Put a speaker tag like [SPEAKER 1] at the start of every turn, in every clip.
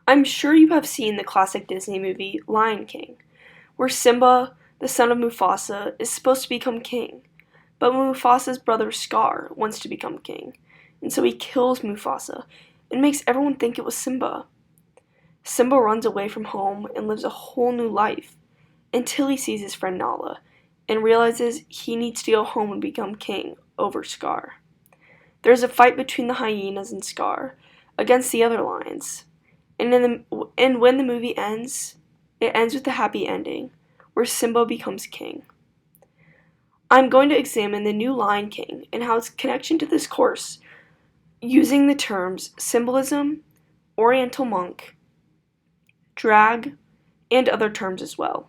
[SPEAKER 1] I'm sure you have seen the classic Disney movie Lion King, where Simba, the son of Mufasa, is supposed to become king. But Mufasa's brother Scar wants to become king, and so he kills Mufasa and makes everyone think it was Simba. Simba runs away from home and lives a whole new life until he sees his friend Nala and realizes he needs to go home and become king over Scar. There's a fight between the hyenas and Scar against the other lions. And when the movie ends, it ends with a happy ending, where Simba becomes king. I'm going to examine the new Lion King and how its connection to this course, using the terms symbolism, oriental monk, drag, and other terms as well.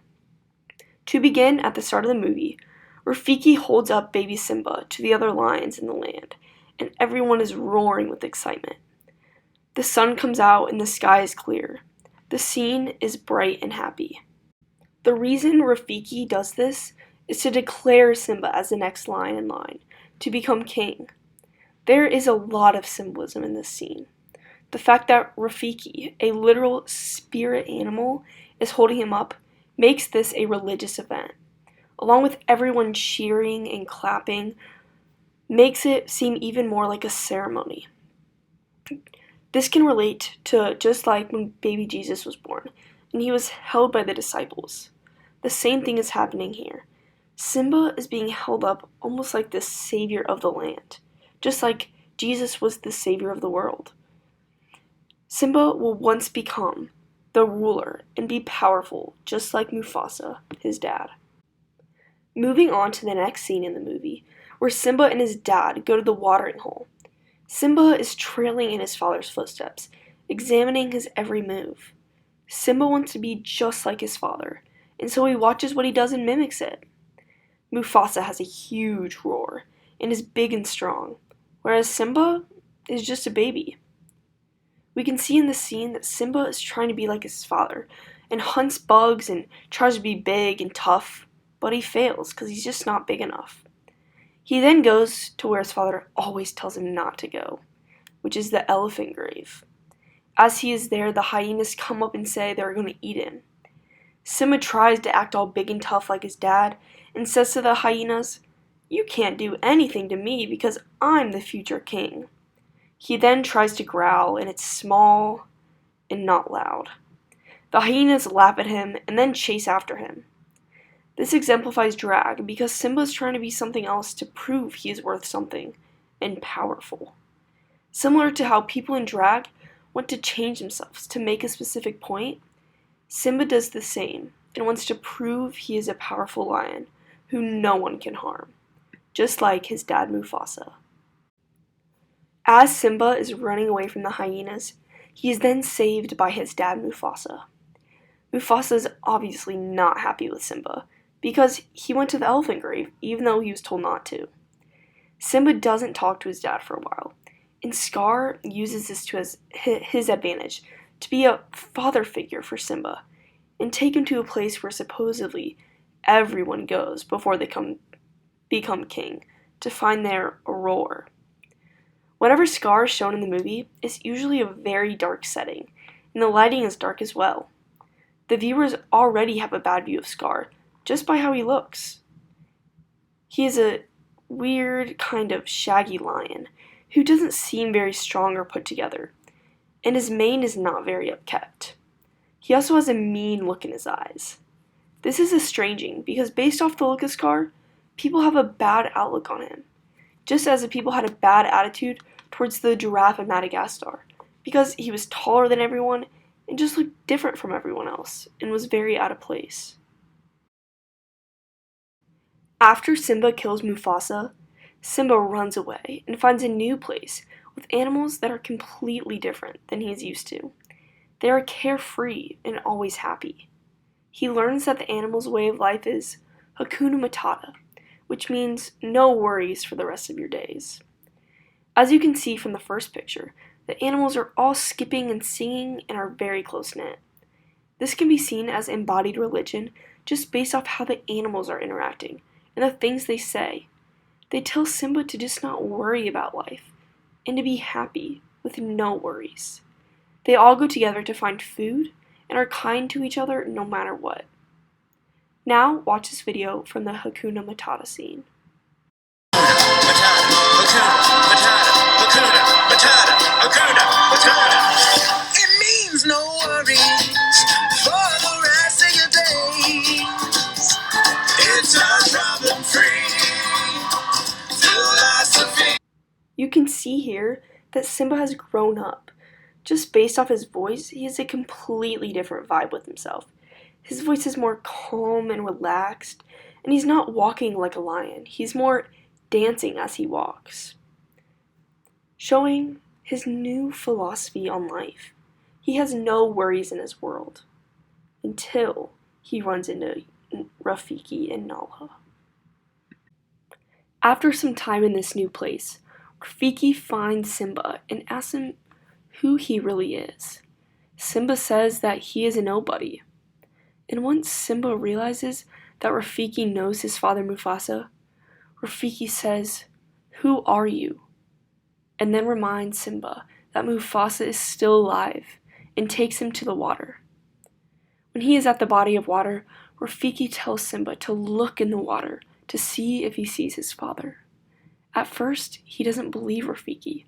[SPEAKER 1] To begin, at the start of the movie, Rafiki holds up baby Simba to the other lions in the land, and everyone is roaring with excitement. The sun comes out and the sky is clear. The scene is bright and happy. The reason Rafiki does this is to declare Simba as the next lion in line to become king. There is a lot of symbolism in this scene. The fact that Rafiki, a literal spirit animal, is holding him up makes this a religious event, along with everyone cheering and clapping, makes it seem even more like a ceremony. This can relate to just like when baby Jesus was born, and he was held by the disciples. The same thing is happening here. Simba is being held up almost like the savior of the land, just like Jesus was the savior of the world. Simba will once become the ruler and be powerful, just like Mufasa, his dad. Moving on to the next scene in the movie, where Simba and his dad go to the watering hole. Simba is trailing in his father's footsteps, examining his every move. Simba wants to be just like his father, and so he watches what he does and mimics it. Mufasa has a huge roar and is big and strong, whereas Simba is just a baby. We can see in the scene that Simba is trying to be like his father and hunts bugs and tries to be big and tough, but he fails because he's just not big enough. He then goes to where his father always tells him not to go, which is the elephant grave. As he is there, the hyenas come up and say they're going to eat him. Simba tries to act all big and tough like his dad and says to the hyenas, "You can't do anything to me because I'm the future king." He then tries to growl, and it's small and not loud. The hyenas laugh at him and then chase after him. This exemplifies drag because Simba is trying to be something else to prove he is worth something and powerful. Similar to how people in drag want to change themselves to make a specific point, Simba does the same and wants to prove he is a powerful lion who no one can harm, just like his dad Mufasa. As Simba is running away from the hyenas, he is then saved by his dad Mufasa. Mufasa is obviously not happy with Simba, because he went to the elephant grave even though he was told not to. Simba doesn't talk to his dad for a while, and Scar uses this to his advantage to be a father figure for Simba and take him to a place where supposedly everyone goes before they become king to find their roar. Whenever Scar is shown in the movie, it's usually a very dark setting, and the lighting is dark as well. The viewers already have a bad view of Scar just by how he looks. He is a weird kind of shaggy lion who doesn't seem very strong or put together, and his mane is not very upkept. He also has a mean look in his eyes. This is estranging because based off the look of Scar, people have a bad outlook on him, just as the people had a bad attitude towards the giraffe in Madagascar because he was taller than everyone and just looked different from everyone else and was very out of place. After Simba kills Mufasa, Simba runs away and finds a new place with animals that are completely different than he is used to. They are carefree and always happy. He learns that the animals' way of life is Hakuna Matata, which means no worries for the rest of your days. As you can see from the first picture, the animals are all skipping and singing and are very close-knit. This can be seen as embodied religion just based off how the animals are interacting and the things they say. They tell Simba to just not worry about life and to be happy with no worries. They all go together to find food and are kind to each other no matter what. Now watch this video from the Hakuna Matata scene.
[SPEAKER 2] Matata, Hakuna, Matata, Hakuna, Matata, Hakuna, Matata. It means no worries for the rest of your days. It's a problem-free philosophy.
[SPEAKER 1] You can see here that Simba has grown up. Just based off his voice, he has a completely different vibe with himself. His voice is more calm and relaxed, and he's not walking like a lion. He's more dancing as he walks, showing his new philosophy on life. He has no worries in his world until he runs into Rafiki and Nala. After some time in this new place, Rafiki finds Simba and asks him who he really is. Simba says that he is a nobody. And once Simba realizes that Rafiki knows his father Mufasa, Rafiki says, "Who are you?" and then reminds Simba that Mufasa is still alive and takes him to the water. When he is at the body of water, Rafiki tells Simba to look in the water to see if he sees his father. At first, he doesn't believe Rafiki,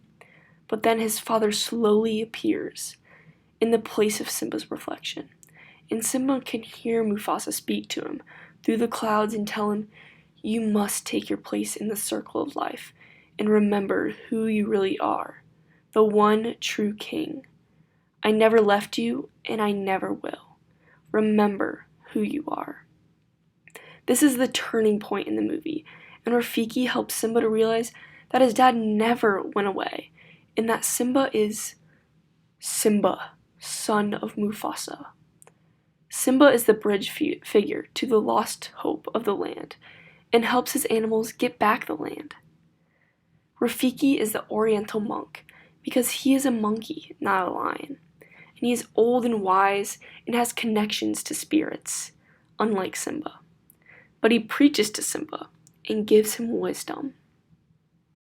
[SPEAKER 1] but then his father slowly appears in the place of Simba's reflection, and Simba can hear Mufasa speak to him through the clouds and tell him, "You must take your place in the circle of life and remember who you really are, the one true king. I never left you and I never will. Remember who you are." This is the turning point in the movie, and Rafiki helps Simba to realize that his dad never went away, and that Simba is Simba, son of Mufasa. Simba is the bridge figure to the lost hope of the land, and helps his animals get back the land. Rafiki is the oriental monk, because he is a monkey, not a lion, and he is old and wise and has connections to spirits, unlike Simba. But he preaches to Simba and gives him wisdom.